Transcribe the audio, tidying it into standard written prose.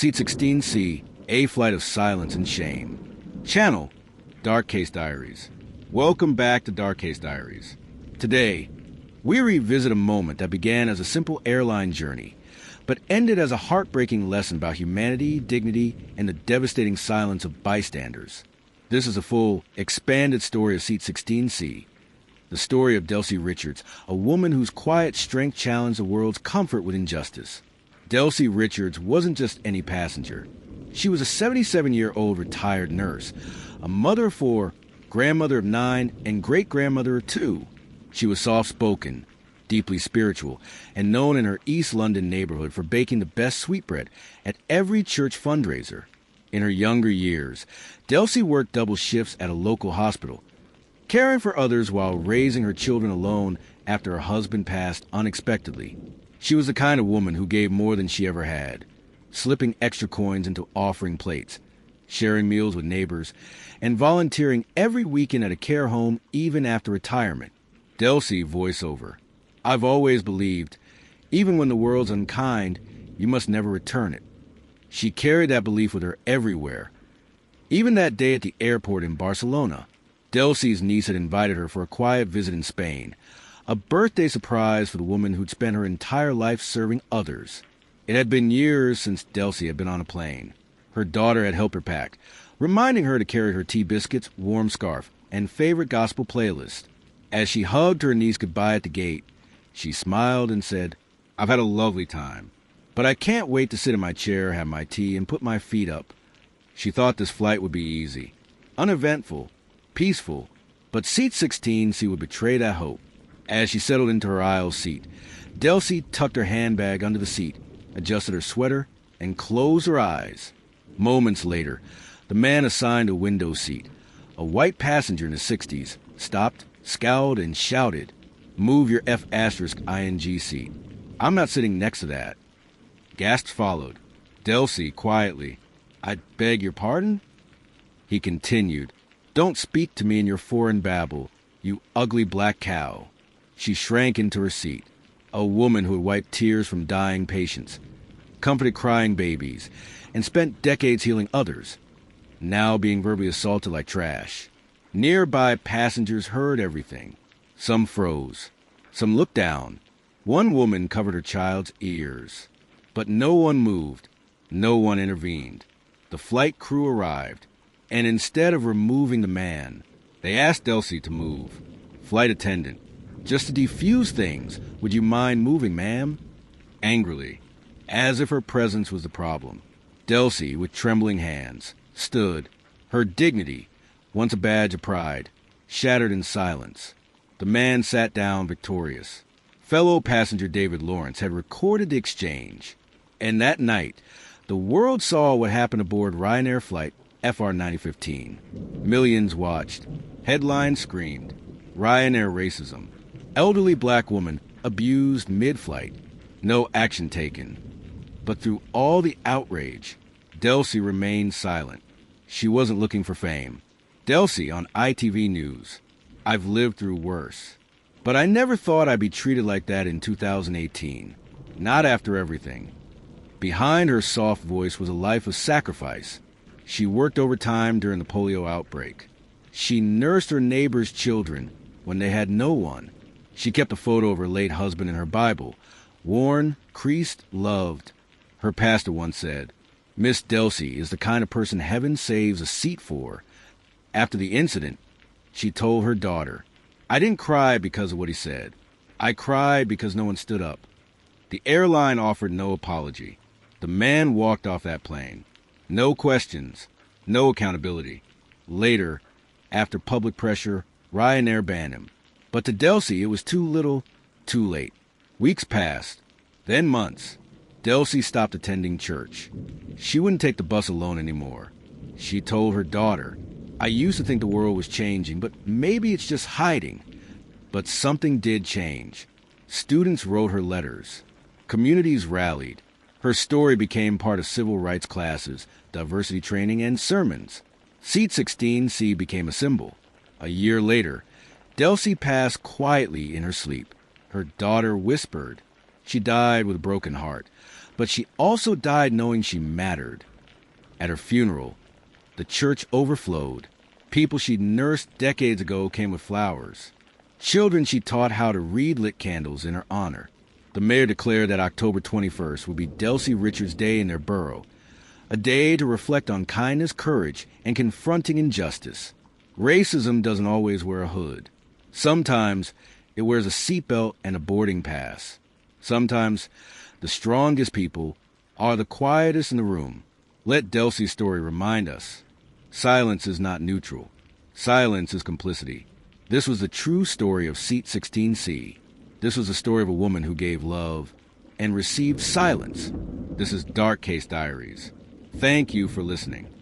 Seat 16C, A Flight of Silence and Shame. Channel, Dark Case Diaries. Welcome back to Dark Case Diaries. Today, we revisit a moment that began as a simple airline journey, but ended as a heartbreaking lesson about humanity, dignity, and the devastating silence of bystanders. This is a full, expanded story of Seat 16C, the story of Delsie Richards, a woman whose quiet strength challenged the world's comfort with injustice. Delsie Richards wasn't just any passenger. She was a 77-year-old retired nurse, a mother of 4, grandmother of 9, and great-grandmother of 2. She was soft-spoken, deeply spiritual, and known in her East London neighborhood for baking the best sweetbread at every church fundraiser. In her younger years, Delsie worked double shifts at a local hospital, caring for others while raising her children alone after her husband passed unexpectedly. She was the kind of woman who gave more than she ever had, slipping extra coins into offering plates, sharing meals with neighbors, and volunteering every weekend at a care home even after retirement. Delsie voiceover. I've always believed, even when the world's unkind, you must never return it. She carried that belief with her everywhere. Even that day at the airport in Barcelona, Delsie's niece had invited her for a quiet visit in Spain, a birthday surprise for the woman who'd spent her entire life serving others. It had been years since Delsie had been on a plane. Her daughter had helped her pack, reminding her to carry her tea biscuits, warm scarf, and favorite gospel playlist. As she hugged her niece goodbye at the gate, she smiled and said, I've had a lovely time, but I can't wait to sit in my chair, have my tea, and put my feet up. She thought this flight would be easy, uneventful, peaceful, but Seat 16C would betray that hope. As she settled into her aisle seat, Delsie tucked her handbag under the seat, adjusted her sweater, and closed her eyes. Moments later, the man assigned a window seat, a white passenger in his 60s, stopped, scowled, and shouted, Move your F***ing seat. I'm not sitting next to that. Gasps followed. Delsie, quietly, I beg your pardon? He continued, Don't speak to me in your foreign babble, you ugly black cow. She shrank into her seat, a woman who had wiped tears from dying patients, comforted crying babies, and spent decades healing others, now being verbally assaulted like trash. Nearby passengers heard everything. Some froze. Some looked down. One woman covered her child's ears. But no one moved. No one intervened. The flight crew arrived, and instead of removing the man, they asked Delsie to move. Flight attendant, just to defuse things, would you mind moving, ma'am? Angrily, as if her presence was the problem, Delsie, with trembling hands, stood, her dignity, once a badge of pride, shattered in silence. The man sat down victorious. Fellow passenger David Lawrence had recorded the exchange, and that night, the world saw what happened aboard Ryanair flight FR 9015. Millions watched. Headlines screamed, Ryanair racism. Elderly black woman abused mid-flight. No action taken. But through all the outrage, Delsie remained silent. She wasn't looking for fame. Delsie on ITV News. I've lived through worse. But I never thought I'd be treated like that in 2018. Not after everything. Behind her soft voice was a life of sacrifice. She worked overtime during the polio outbreak. She nursed her neighbor's children when they had no one. She kept a photo of her late husband in her Bible. Worn, creased, loved. Her pastor once said, Miss Delsie is the kind of person heaven saves a seat for. After the incident, she told her daughter, I didn't cry because of what he said. I cried because no one stood up. The airline offered no apology. The man walked off that plane. No questions, no accountability. Later, after public pressure, Ryanair banned him. But to Delsie, it was too little, too late. Weeks passed, then months. Delsie stopped attending church. She wouldn't take the bus alone anymore. She told her daughter, I used to think the world was changing, but maybe it's just hiding. But something did change. Students wrote her letters. Communities rallied. Her story became part of civil rights classes, diversity training, and sermons. Seat 16C became a symbol. A year later, Delsie passed quietly in her sleep. Her daughter whispered. She died with a broken heart, but she also died knowing she mattered. At her funeral, the church overflowed. People she'd nursed decades ago came with flowers. Children she taught how to read lit candles in her honor. The mayor declared that October 21st would be Delsie Richards' Day in their borough, a day to reflect on kindness, courage, and confronting injustice. Racism doesn't always wear a hood. Sometimes it wears a seatbelt and a boarding pass. Sometimes the strongest people are the quietest in the room. Let Delsie's story remind us. Silence is not neutral. Silence is complicity. This was the true story of Seat 16C. This was the story of a woman who gave love and received silence. This is Dark Case Diaries. Thank you for listening.